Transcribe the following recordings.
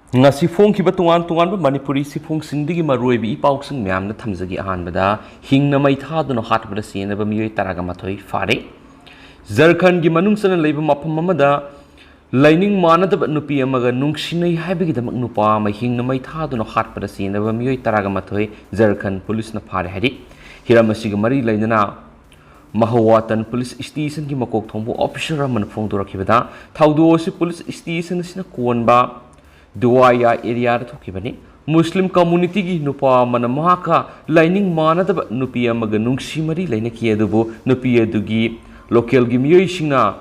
ngasi phongkiba tungan manipuri sifungsingdigi maroibi ipausing myamna thamjagi ahanbada hingna mai thaduna hatbada senaba miyoi taraga mathoi fare Jharkhand gi manungsana leiba mafam amada Lai-ning manadaba Nupi amaga Nungsinei haibagi damak Nupa mai hingna mai thaduna hatbada senaba miyoi taraga mathoi Jharkhand police na fare hari hiramasiga mari lainana Mahawatan police station gi makok thongbu officer man phongdorakibada thaudosi police station sina konba Duwaya area thokibani Muslim community gi nupa mana mahaka Lai-ning manadaba Nupi amaga Nungsimari laina ki adubu Nupi adugi local gi Miyoisingna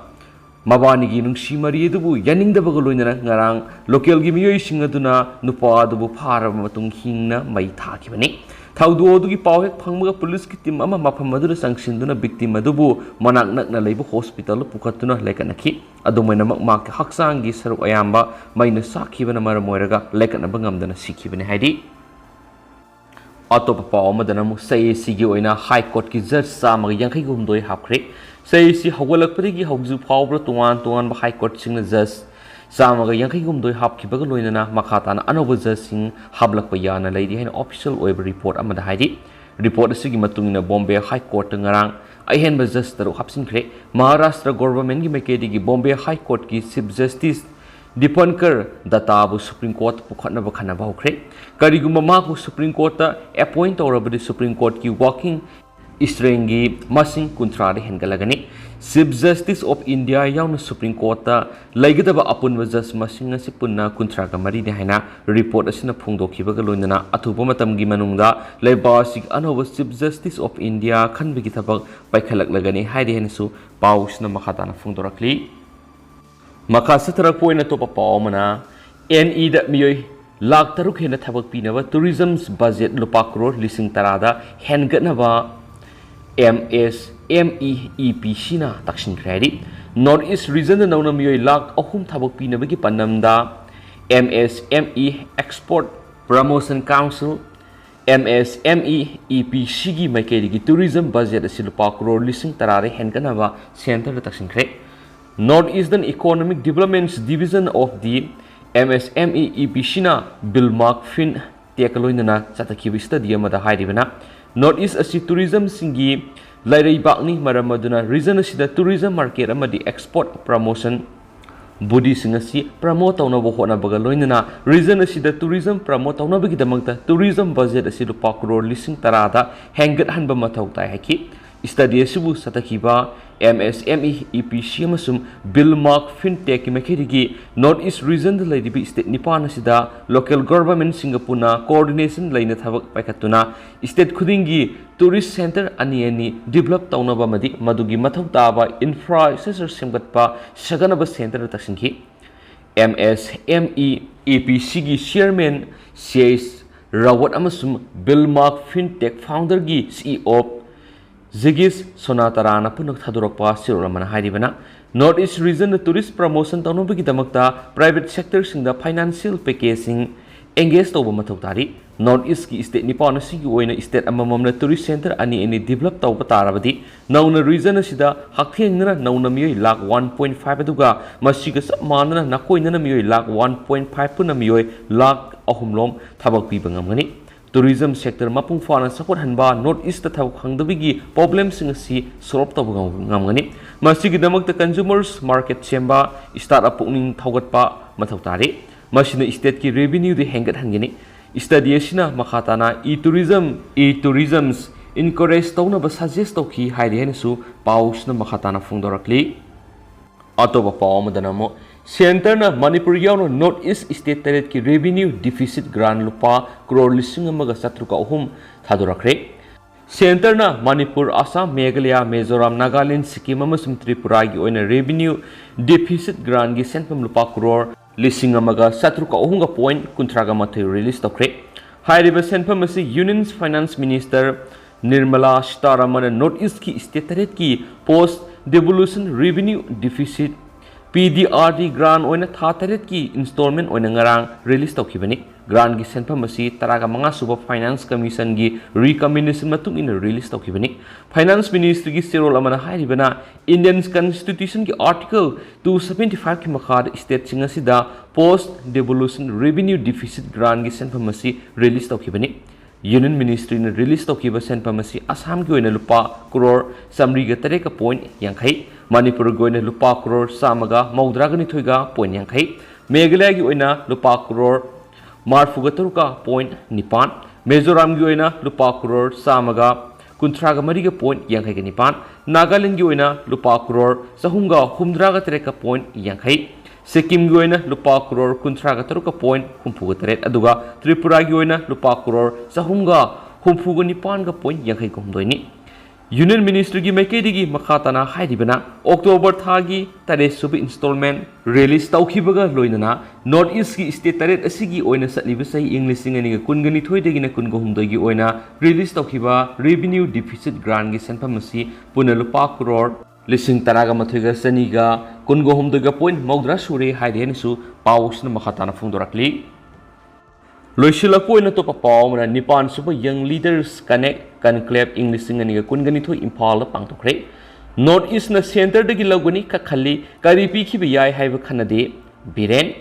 mabani gi Nungsimari adubu yaningdabaga loinana ngarang local gi Miyoisingna duna nupa adubu phara matung hingna mai thakibani Thaudu pau hek phangmaga police ki team ama mafam madura sangsinduna victim adubu manak nakna leibu hospital pukatuna lekanaki adumaina mak haksang gi saru ayamba maina sakhibana maramoiraga lekana bangamdana sikhibane haidi atop pau amadana mu sai gi oina high court ki judge samaga yankai gumdoi hapkhre sai si hawalakpari gi hawju phawbra tuan high court singna judge Samaga yankai gumdoi hapkibaga loinana makhatana anoba judge hablakpa yana leidi haina official oiba report amada haidi report asigi matungina Bombay High Court ngarang aihenba judge taru hapsinkre Maharashtra government gi maikedi gi Bombay High Court ki Chief Justice Dipankar Dattabu Supreme Court pukhatnaba khanaba hokre kariguma maku Supreme Court ta appoint tawrabadi Supreme Court ki working Istrengi masing kuntrade hengalagani Chief Justice of India yauna Supreme Court ta laigadaba apunwa judge masing asi punna kuntraga mari ne haina report asina phongdokhibaga loinana athuba matamgi manungda leibasik anoba Chief Justice of India khanbigi thabak paikhalak haidi hensu pausna makhatana phongdorakli makasatra poina topa paumana NE da miyoi lakh taruk hena thabak pinaba tourism's budget lupa crore lising tarada hengatnaba MSME Sina Takshin Credit Northeast Region Nauna Miyoi Lak Ahum Tabak Pinabagi Panamda MSME Export Promotion Council MSME Shigi Maikedi Tourism Budget Silupa Crore Listing Tarare Henkanava Center Takshin Credit Northeastern Economic Development Division of the MSME Sina Bilmark Fin Tiakaloinana Satakibis Stadium at the Haidivana Northeast asi tourism singi lairai bakni maramaduna region asida tourism market amadi export promotion budi singasi promote tawna bo hona baga loinana region asida tourism promote tawna bagi damangta tourism budget asi lupa crore lising tarada hengat hanba mathau tai haki study asibu satakiba MSME EPC amasum Bilmark Fintech Makirigi Northeast Region the Lady State Nipan asida local government Singapore coordination laina thabak paikatuna state khudingi tourist center ani develop taunaba madi madugi mathau taba infrastructure semgatpa saganaba center taksinki MSME EPC gi chairman says Rawat amasum Bilmark Fintech founder gi CEO Zigis Sonatarana Punak Thadurokpa Siramana Haidivana Northeast Region the tourist promotion Tanubiki Damakta private sector sing the financial packaging engaged over Matotari Northeast ki state Nippon Sigi state amamamna tourist center ani develop tauba tarabadi nauna region asida hakthengna nauna miyoi lakh 1.5 aduga masiga manana nakoinana miyoi lakh 1.5 puna miyoi lakh ahumlom thabak pibangamani Tourism sector mapung fana support hanba Northeast ta thau khangdabigi problems si solve tabu ngamgani masigi damakta consumers market chemba startup pukning thaugatpa mathau tari masina state ki revenue de hengat hangini study asina makhatana e-tourisms encourage tawna ba suggest tawki haide hensu pausna makhatana phungdorakli atoba pawmadanamo Center na Manipur yawn Northeast State Terret ki revenue deficit grand lupa crore lising amaga satruka ahum thadurakre Center na Manipur Assam Meghalaya Mizoram Nagaland Sikkim amasum Tripura gi oina revenue deficit grand gi senpam lupa crore lising amaga satruka ahum ga point kuntraga mathai release tokre hairiba senpam asi Union's Finance Minister Nirmala Sitaramana Northeast ki State Terret ki post devolution revenue deficit PDRD grant oina tha taret ki installment oina ngarang release tawkhibani grant gi senpham asi taraga manga suba finance commission gi recommendation matung in release tawkhibani finance ministry gi serol amana hairibana Indian constitution gi article 275 ki makhad state singa sida post devolution revenue deficit grant gi senpham asi release tawkhibani Union Ministry na release tawkiba senpham asi Assam gi oina lupa crore samri ga tareka point yankhai Manipur gi oina lupa crore samaga maudra ga nithoiga point yankhai Meghalaya gi oina lupa crore marfu ga taruka point nipan Mizoram gi oina lupa crore samaga kunthra ga mari ga point yankhai ga nipan Nagaland gi oina lupa crore sahunga humdra ga tareka point yankhai Sikkim gi oina lupa crore kunthra ga taruka point humpu ga taret aduga Tripura gi oina lupa crore sahunga humpu ga nipan ga point yankhai ga humdoi ni Union Ministry gi maikedi gi makhatana hairibana October thagi tare sub installment release tawkhibaga loinana North East gi state taret asigi oina satliba sai English singani ga kungani thoidegi na kunga humdoi gi oina release tawkhiba revenue deficit grant gi senpham asi puna lupa crore lising taraga mathiga saniga kungo humdega point maudra sure haide su pawsna makhatana phungdorakli loisila poina to papaw na Nipan super young leaders connect conclave English singani ga kungani thoi Impal pangtokre North East na center de gilaguni ka khali kari pi khibi yai haiba khanade biren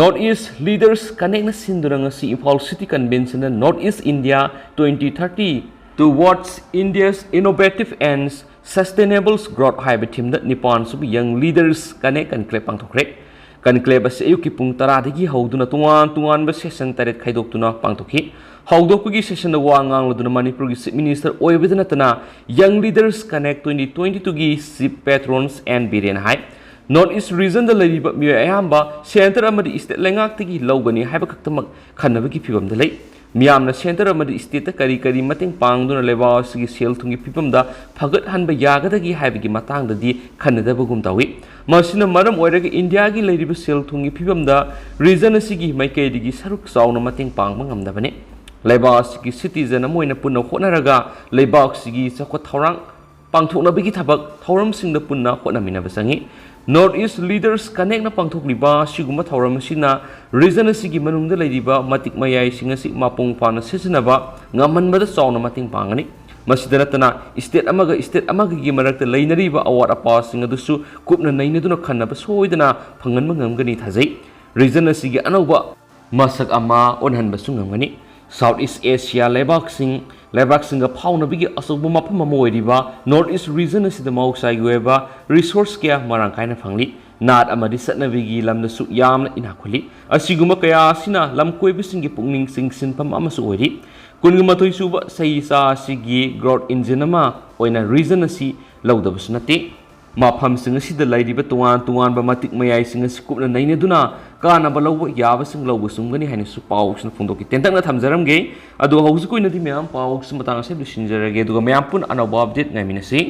North East leaders connect na sinduranga si Impal city convention na North East India 2030 towards India's innovative and sustainable growth haiba team da Nipan sub young leaders connect conclave pangtokre conclave as ayuki pung tara degi hauduna tungan ba session taret khaidoktuna pangtokhi haudokpugi session da wangang laduna Manipur gi minister oibidana tana young leaders connect 2022 gi chief patrons and biren hai North East region da lariba mi ayamba center amadi state lengak tegi lawgani haiba kaktamak khanabagi phibam da lei Miyamna center amadi state kari mateng pangduna leba sigi sel thungi pipam da phagat hanba yagadagi haibagi matang da di khanadabagum tawi masina maram oiraga India gi leiriba sel thungi pipam da region asigi maikaidigi saruk sauna mateng pangba ngamdabane leba sigi citizen amoina punna khonaraga leba sigi chakwa thorang pangthoknabagi thabak thoram singda punna khonamina basangi North East leaders connect na pangthokliba siguma thoram sina region asigi manungda leiriba matik mayai singasi mapung pana sisinaba ngamanbada sauna mating pangani masidanatana state amaga gi marakta leinariba award apa singadusu kupna nainaduna khanaba soidana phangan mangamgani thajai region asigi anauba masak ama onhanba sungamgani South East Asia lebak singa phauna bigi asogbu mapam moiriba North East region asida mausai goeba resource kya marang kaina phangli nat amadi satna bigi lamna su yamna inakhuli asiguma kaya sina lamkoi bisingi pungning singsin pam amasu oiri kunuma thoi suba sai sa sigi growth engine ama oina region asi lawdabus nate mafam sing asida lairiba tuan ba matik mayai sing asi kupna naineduna kana ba lawba yaba sing lawba sumgani haini su paw sna phungdoki tentang na thamjaramge adu hausu koina di myam paw sum matang ase du sinjarage du myam pun anaba update ngai minasi